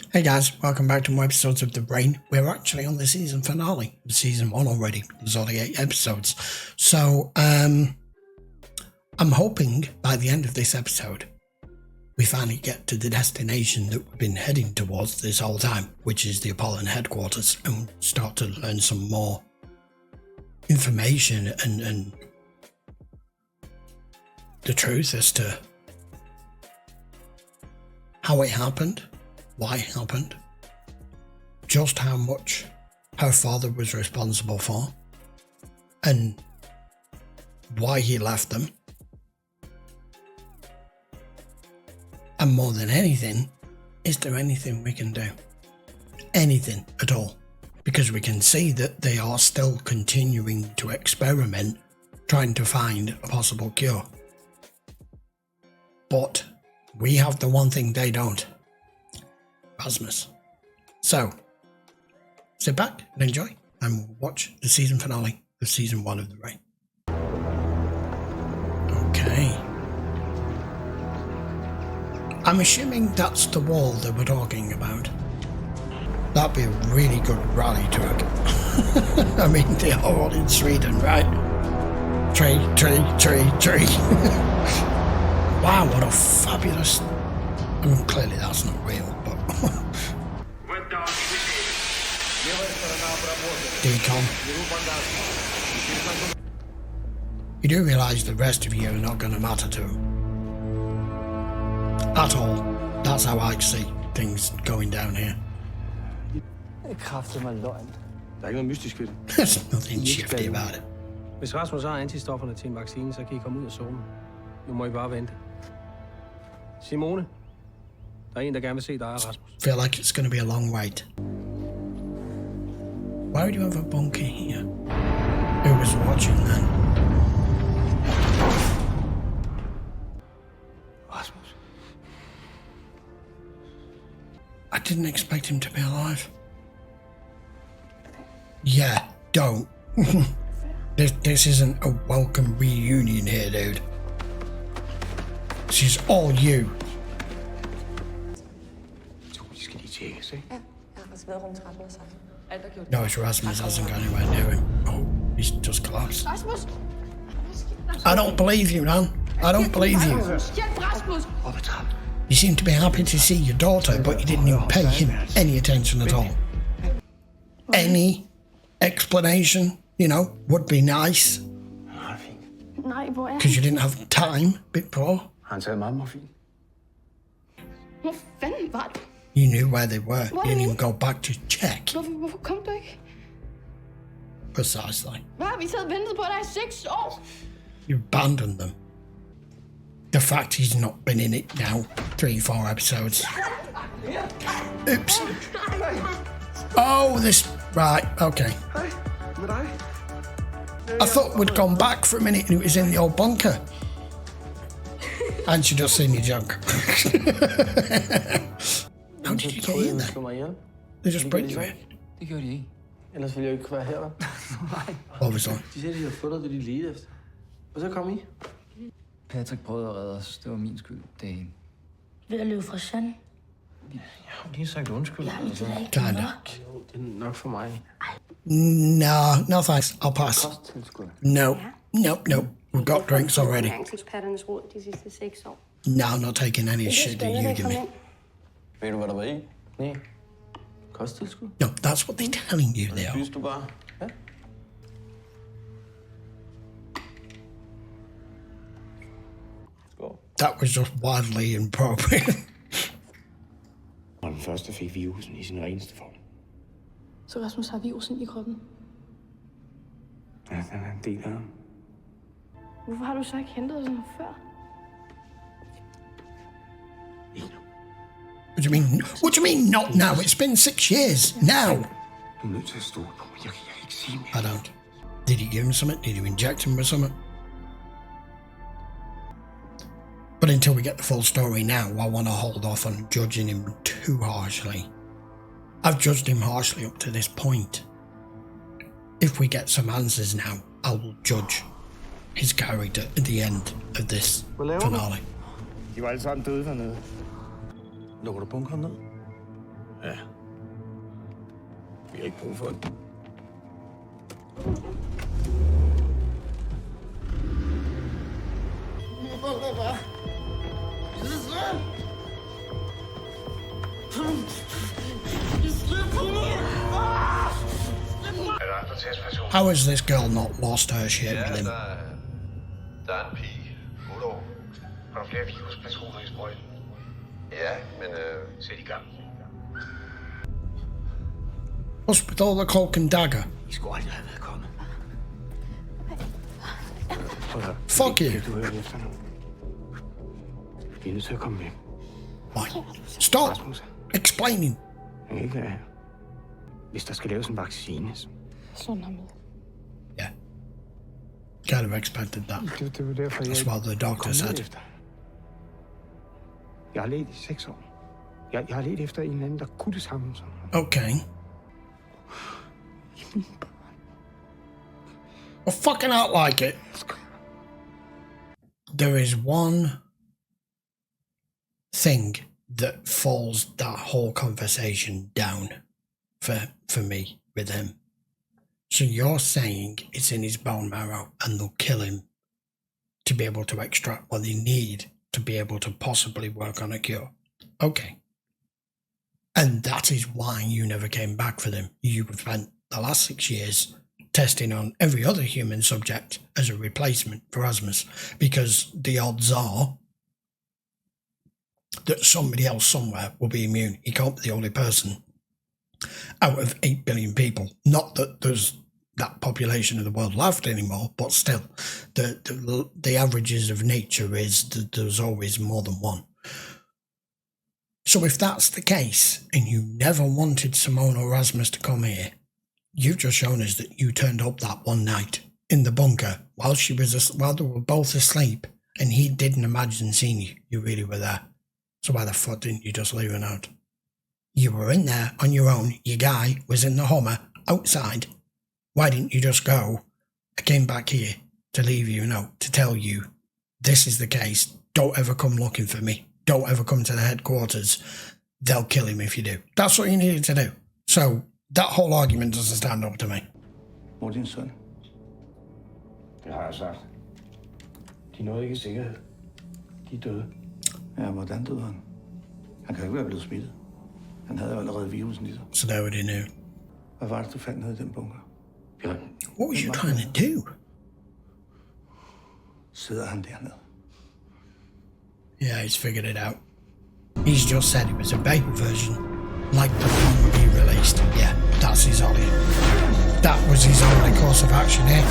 Hey guys, welcome back to more episodes of The Brain. We're actually on the season finale, season 1 already. There's only 8 episodes. So, I'm hoping by the end of this episode, we finally get to the destination that we've been heading towards this whole time, which is the Apollon headquarters, and start to learn some more information and the truth as to how it happened, why it happened, just how much her father was responsible for, and why he left them. And more than anything, is there anything we can do? Anything at all? Because we can see that they are still continuing to experiment, trying to find a possible cure. But we have the one thing they don't. Rasmus. So, sit back and enjoy and watch the season finale of season 1 of The Brain. Okay. I'm assuming that's the wall that we're talking about. That'd be a really good rally track. I mean, they are all in Sweden, right? Tree. Wow, what a fabulous... I mean, clearly that's not real, but... Decon. You do realise the rest of you are not going to matter to him. At all. That's how I see things going down here. There's nothing shifty about it. Hvis Rasmus har antistofferne til en vaccine, så kan I komme ud af zonen. Nu må I bare vente. Simone, der er en, der gerne vil se dig, Rasmus. Feel like it's going to be a long wait. Why would you have a bunker here? Who was watching then? Rasmus. I didn't expect him to be alive. Yeah, don't. This isn't a welcome reunion here, dude. This is all you. No, it's Rasmus hasn't gone anywhere near him. Oh, he's just collapsed. I don't believe you, man. I don't believe you. You seem to be happy to see your daughter, but you didn't even pay him any attention at all. Any explanation, you know, would be nice. Because you didn't have time before. You knew where they were. You didn't even go back to check. Hvorfor kom du ikke? Precisely. Hvad har vi taget ventet på dig i 6 år? You abandoned them. The fact he's not been in it now, 3-4 episodes. Oops. Oh, this... Right, okay. I thought we'd gone back for a minute and it was in the old bunker. And she just seen your junk. How did you get in there? They just bring you in. Det gjorde de ikke. Ellers ville jeg ikke være her, hva'? Nej. Obviously. De siger, de har fundet det, de ledte efter. Og så kom I. Patrick prøvede at redde os. Det var min skyld. Det er en. Ved at løbe fra sand? Jeg har lige sagt undskyld. Ja, men det er ikke Kinda. nok. Det er nok for mig. No thanks. I'll pass. Nope. We've got drinks already. Eksperternes råd de sidste 6 år. No, I'm not taking any shit that you give me. Ved du, hvad der var i? Nej. Kosttilskud? No, that's what they're telling you there. Spiste du bare? Ja. Skål. That was just wildly inappropriate. Og den første fik virusen i sin reneste form. Så Rasmus har virusen i kroppen. Ja, den er en del af ham. Hvorfor har du så ikke hentet sådan før? Ikke nu. What do you mean not now? It's been 6 years. Now. Du er nødt til at stole på mig. Jeg kan ikke sige mere. I don't. Did you give him something? Did you inject him with something? But until we get the full story now, I want to hold off on judging him too harshly. I've judged him harshly up to this point. If we get some answers now, I will judge his character at the end of this finale. De var alle sammen døde dernede. Lukker du bunkeren ned? Ja. Vi har ikke brug for den. How has this girl not lost her shit with him? Der er en pige, 8 år. Har du flere viruspatroner i sprøjten? Ja, men Sæt i gang. What's with all the cloak and dagger? I skulle aldrig have været kommet. Prøv at høre. Fuck you. Kan du høre efter nu? Vi er nødt til at komme med. Why? Stop Rasmus, explaining. jeg kan ikke være her. Hvis der skal laves en vaccine, så... Sådan ham med. Yeah. Kind of expected that. Det var derfor, jeg That's what the doctor kom said. ned efter. Jeg har let i 6 år. Jeg har let efter en eller anden, der kunne det samme som ham. Okay. Well, fucking out like it. There is one thing that falls that whole conversation down for me with him. So you're saying it's in his bone marrow and they'll kill him to be able to extract what they need to be able to possibly work on a cure. Okay. And that is why you never came back for them. You spent the last 6 years testing on every other human subject as a replacement for Rasmus, because the odds are that somebody else somewhere will be immune. He can't be the only person out of 8 billion people. Not that there's that population of the world left anymore, but still, the averages of nature is that there's always more than one. So if that's the case, and you never wanted Simone or Rasmus to come here, you've just shown us that you turned up that one night in the bunker while they were both asleep, and he didn't imagine seeing you. You really were there. So why the fuck didn't you just leave it out? You were in there on your own. Your guy was in the Hummer outside. Why didn't you just go? I came back here to leave you a note to tell you this is the case. Don't ever come looking for me. Don't ever come to the headquarters. They'll kill him if you do. That's what you needed to do. So that whole argument doesn't stand up to me. Hvor er din søn? Det har jeg sagt. De nåede ikke i sikkerhed. De er døde. Ja, hvordan døde han? Han kan jo ikke være blevet smittet. Han havde jo allerede virusen i sig. So they already knew. Hvad var det, du fandt nede i den bunker? Bjørn, What was you trying to do? Sidder han dernede? Yeah, he's figured it out. He's just said it was a beta version, like the one he released. Yeah, that's his only. That was his only course of action here.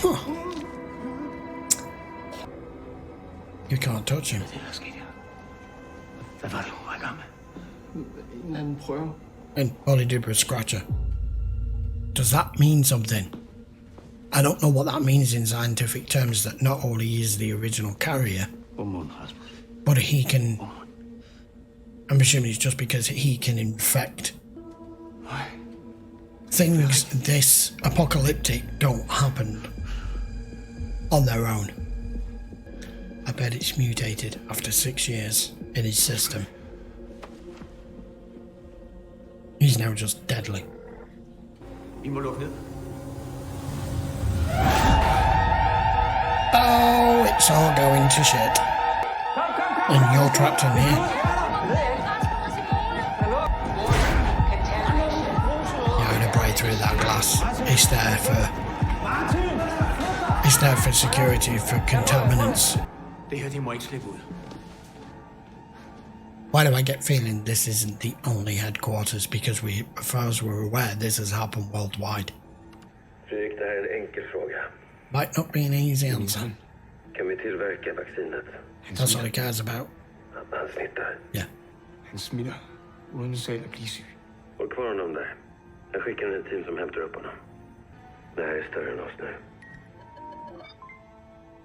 Huh. You can't touch him. det der skete her. Hvad var det, hun var i gang med? En anden prøve. And all he did was scratch her. Does that mean something? I don't know what that means in scientific terms, that not only is the original carrier, but he can... I'm assuming it's just because he can infect. Things this apocalyptic don't happen on their own. I bet it's mutated after 6 years in his system. He's now just deadly. Vi må lukke ned. Oh, it's all going to shit. And you're trapped in here. You're gonna break through that glass. It's there for security, for contaminants. Det her, det må ikke slippe ud. Why do I get feeling this isn't the only headquarters? Because we, as far as we're aware, this has happened worldwide. Fredrik, det här är en enkel fråga. Might not be an easy answer. Kan vi tillverka vaccinet? That's all he cares about. Han smittar. Yeah. Han smitter, uden selv at blive syg. Håll kvar honom där. Jag skickar en team som hämtar upp honom. Det här är större än oss nu.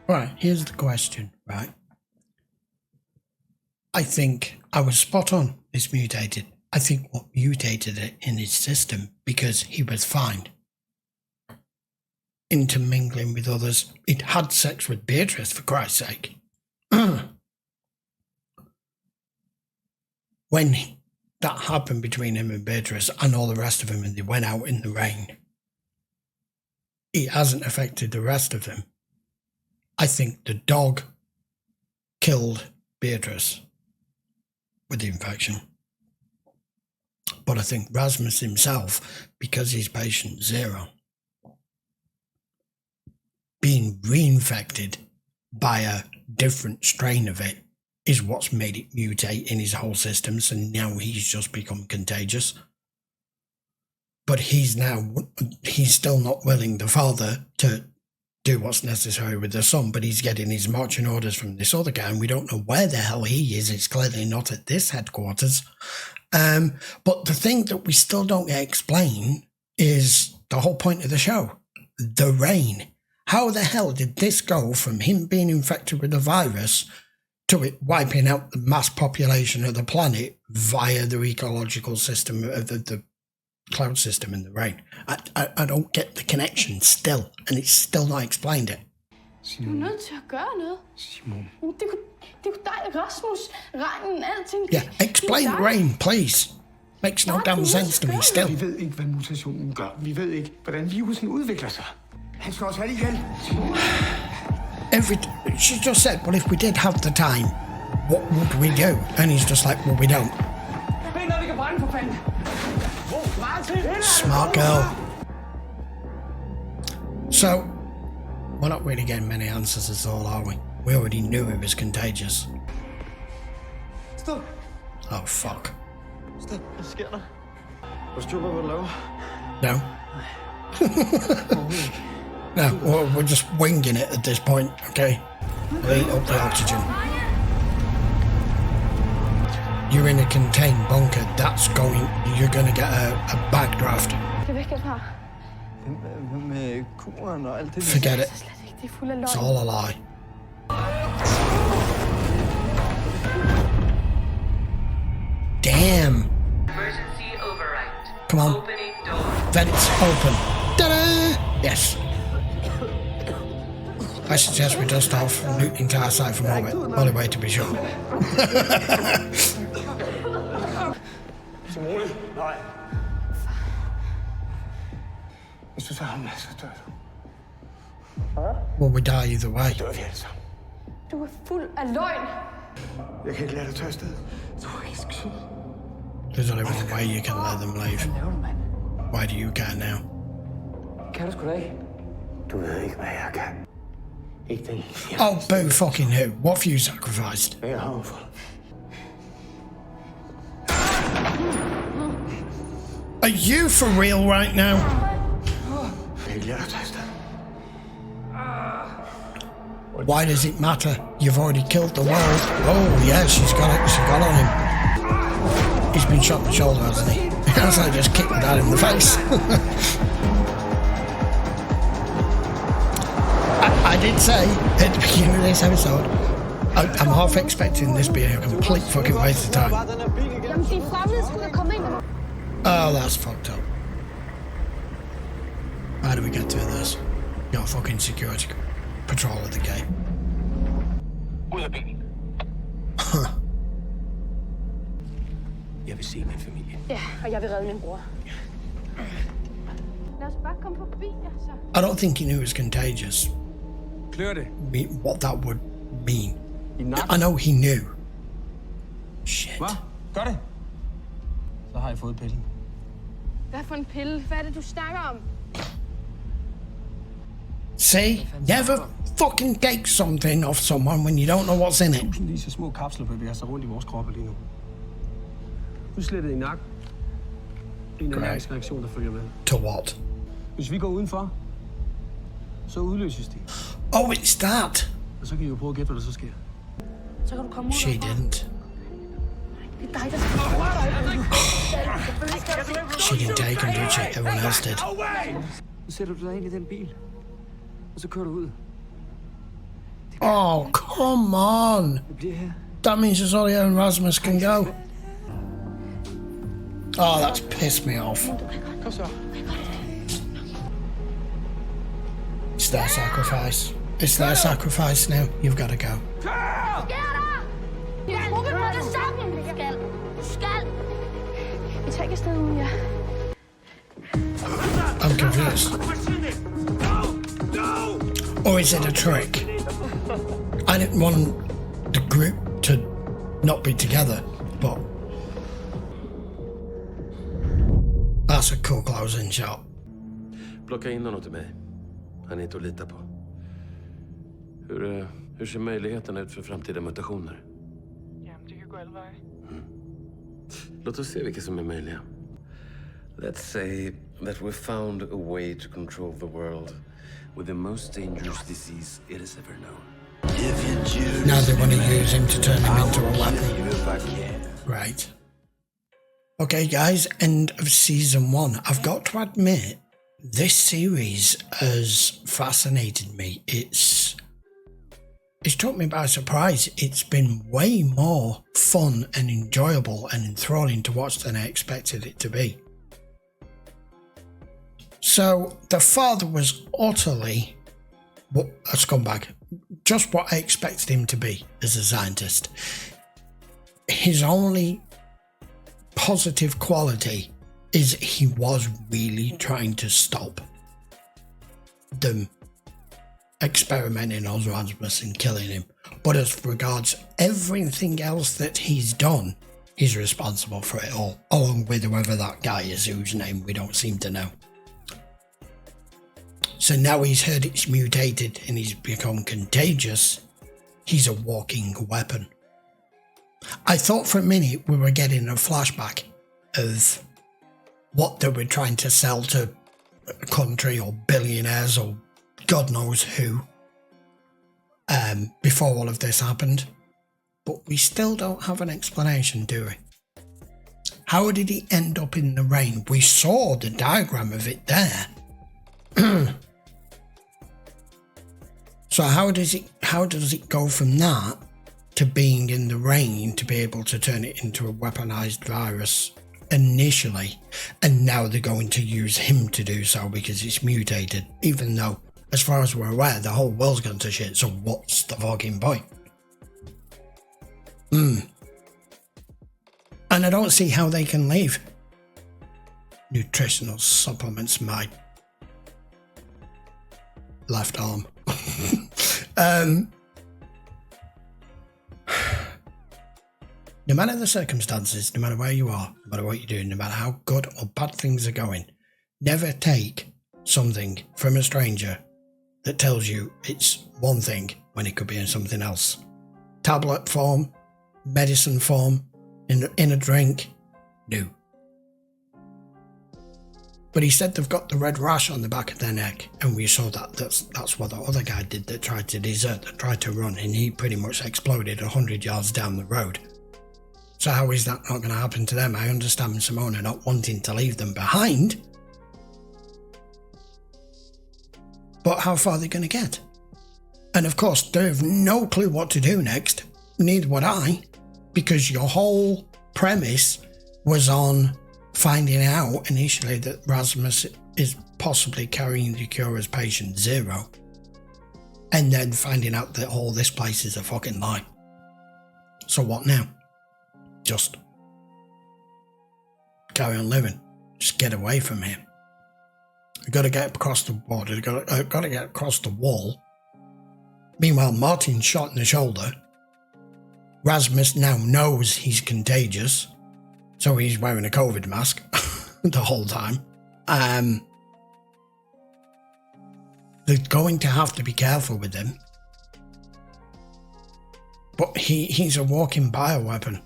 Right, here's the question, right? I think I was spot on. It's mutated. I think what mutated it in his system, because he was fine intermingling with others. He'd had sex with Beatrice, for Christ's sake. when that happened between him and Beatrice and all the rest of them, and they went out in the rain, it hasn't affected the rest of them. I think the dog killed Beatrice with the infection. But I think Rasmus himself, because he's patient 0, being reinfected by a different strain of it is what's made it mutate in his whole system, so now he's just become contagious. But he's still not willing, the father, to do what's necessary with the son, but he's getting his marching orders from this other guy, and we don't know where the hell he is. It's clearly not at this headquarters. But the thing that we still don't get explained is the whole point of the show, the rain. How the hell did this go from him being infected with the virus to it wiping out the mass population of the planet via the ecological system of the cloud system in the rain? I don't get the connection still, and it's still not explained it. Du er nødt til at gøre noget. Simon. Det kunne dig, Rasmus, regnen, alting. Yeah, explain rain, please. Makes no damn sense to me still. Vi ved ikke, hvad mutationen gør. Vi ved ikke, hvordan virusen udvikler sig. Han skal også have det ihjel. She just said, well, if we did have the time, what would we do? And he's just like, well, we don't. Smart girl. So, we're not really getting many answers at all, are we? We already knew he was contagious. Stop. Oh, fuck. Stop. Hvad sker der? Hvor styr på, hvad du laver? No. No, we're just winging it at this point, okay? We'll eat up the oxygen. You're in a contained bunker. You're gonna get a backdraft. Det er væk herfra. Med kuren og alt det. Forget it. Slet ikke, det er fuld af løgn. It's all a lie. Damn. Emergency override. Come on. Opening door. Vents open. Ta-da! Yes. I suggest we dust off and loot the entire site from orbit. Only way to be sure. Simone, nej. Hvis du tager ham, så dør du. Well, we die either way. Dør vi alle sammen. Du er fuld af løgn. Jeg kan ikke lade dig tage afsted. Du er ikke skid. There's only one way you can let them leave. Why do you care now? Kan du sgu da ikke? Du ved ikke, hvad jeg kan. Ikke den. Oh, boo fucking who? What have you sacrificed? Jeg har for. Are you for real right now? Jeg kan ikke lade dig tage afsted. Why does it matter? You've already killed the world. Oh, yeah, she's got it. She got on him. He's been shot in the shoulder, hasn't he? Hasn't he just kicked my dad in the face? I did say at the beginning of this episode, I'm half expecting this being a complete fucking waste of time. Jamen, de fremmede skulle da komme ind. Oh, that's fucked up. How do we get through this? Got a fucking security patrol of the game. Ud af bilen. Jeg vil se min familie. Ja, og jeg vil redde min bror. Lad os bare komme forbi, altså. I don't think he knew it was contagious. Klør det. What that would mean. I nakken. I know he knew. Shit. Hvad? Gør det. Så har jeg fået pillen. Hvad for en pille? Hvad er det, du snakker om? See? Never fucking take something off someone when you don't know what's in it. Tusindvis af små kapsler bevæger sig rundt i vores kroppe lige nu. Udslettet i nakken. En allergisk reaktion, der følger med. To what? Hvis vi går udenfor, så udløses de. Oh, it's that. Og så kan I jo prøve at gætte, hvad der så sker. Så kan du komme ud. She didn't. Det er dig, der skal komme She didn't take him, did she? Everyone else did. Så sætter du dig ind i den bil, og så kører du ud. Oh, come on. Det bliver her. That means it's only Aaron Rasmus can go. Oh, that's pissed me off. Kom så. It's their sacrifice. It's their sacrifice now. You've got to go. Sker der? Jeg er gruppe på det sammen. Du skal sted, ja. I'm confused. Or is it a trick? I didn't want the group to not be together, but that's a cool closing shot. Plocka in honom till mig. Han är inte att lita på. Hur ser möjligheterna ut för framtida mutationer? Låt oss se vilka som är möjliga. Let's say that we found a way to control the world with the most dangerous disease it has ever known. Now they want to use him to turn him into a weapon. Right. Okay, guys, end of season 1. I've got to admit, this series has fascinated me. It's took me by surprise. It's been way more fun and enjoyable and enthralling to watch than I expected it to be. So the father was utterly a scumbag, just what I expected him to be as a scientist. His only positive quality is he was really trying to stop them experimenting on Rasmus and killing him. But as regards everything else that he's done, he's responsible for it all, along with whoever that guy is whose name we don't seem to know. So now he's heard it's mutated and he's become contagious. He's a walking weapon. I thought for a minute we were getting a flashback of what they were trying to sell to a country or billionaires or God knows who before all of this happened. But we still don't have an explanation, do we? How did he end up in the rain? We saw the diagram of it there. So how does it go from that to being in the rain to be able to turn it into a weaponized virus initially, and now they're going to use him to do so because it's mutated, even though, as far as we're aware, the whole world's gone to shit, so what's the fucking point? And I don't see how they can leave. Nutritional supplements, my left arm. No matter the circumstances, no matter where you are, no matter what you're doing, no matter how good or bad things are going, never take something from a stranger that tells you it's one thing when it could be in something else. Tablet form, medicine form, in a drink, no. But he said they've got the red rash on the back of their neck, and we saw that. That's what the other guy did that tried to desert, that tried to run, and he pretty much exploded 100 yards down the road. So how is that not going to happen to them? I understand Simona not wanting to leave them behind. But how far are they going to get? And of course, they have no clue what to do next. Neither would I, because your whole premise was on finding out initially that Rasmus is possibly carrying the cure as patient 0. And then finding out that all this place is a fucking lie. So what now? Just carry on living. Just get away from here. I've got to get across the border. I've got to get across the wall. Meanwhile, Martin's shot in the shoulder. Rasmus now knows he's contagious, so he's wearing a COVID mask the whole time. They're going to have to be careful with him. But he's a walking bioweapon.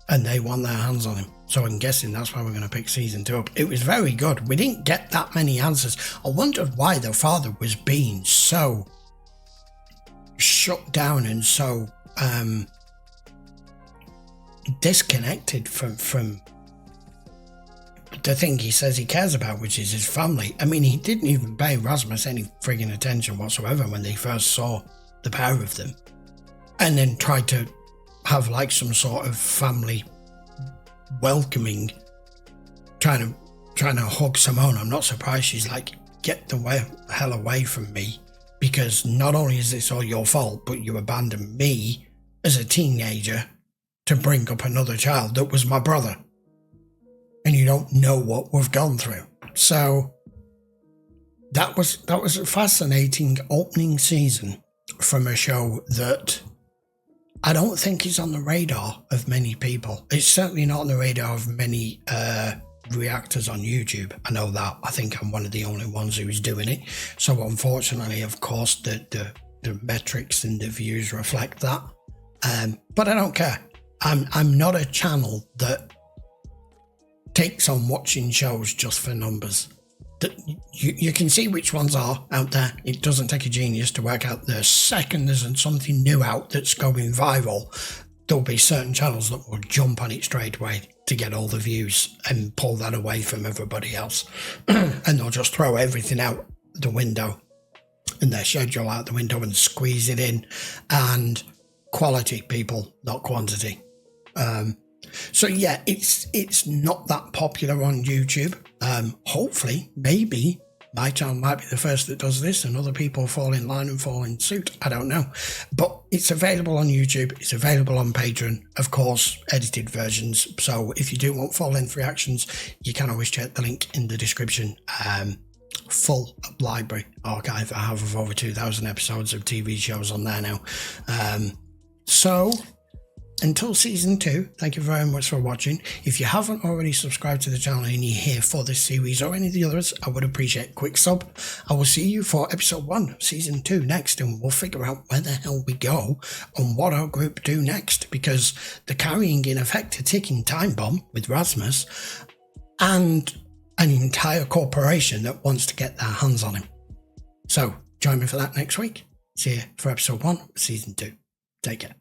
And they want their hands on him. So I'm guessing that's why we're going to pick season 2 up. It was very good. We didn't get that many answers. I wondered why the father was being so shut down and so disconnected from the thing he says he cares about, which is his family. I mean, he didn't even pay Rasmus any frigging attention whatsoever when they first saw the pair of them. And then tried to have like some sort of family welcoming, trying to hug Simone. I'm not surprised she's like, get the hell away from me, because not only is this all your fault, but you abandoned me as a teenager to bring up another child that was my brother. and you don't know what we've gone through. So that was a fascinating opening season from a show that I don't think is on the radar of many people. It's certainly not on the radar of many reactors on YouTube. I know that. I think I'm one of the only ones who is doing it. So unfortunately, of course, the metrics and the views reflect that. But I don't care. I'm not a channel that takes on watching shows just for numbers. You can see which ones are out there. It doesn't take a genius to work out the second there's something new out that's going viral. There'll be certain channels that will jump on it straight away to get all the views and pull that away from everybody else. And they'll just throw everything out the window and their schedule out the window and squeeze it in. And quality, people, not quantity. So yeah, it's not that popular on YouTube. Hopefully, maybe my channel might be the first that does this and other people fall in line and fall in suit. I don't know. But it's available on YouTube. It's available on Patreon. Of course, edited versions. So if you do want full-length reactions, you can always check the link in the description. Full library archive I have of over 2,000 episodes of TV shows on there now. So until season 2, thank you very much for watching. If you haven't already subscribed to the channel and you're here for this series or any of the others, I would appreciate a quick sub. I will see you for episode 1 of season 2 next, and we'll figure out where the hell we go and what our group do next, because they're carrying in effect a ticking time bomb with Rasmus and an entire corporation that wants to get their hands on him. So join me for that next week. See you for episode 1 of season 2. Take care.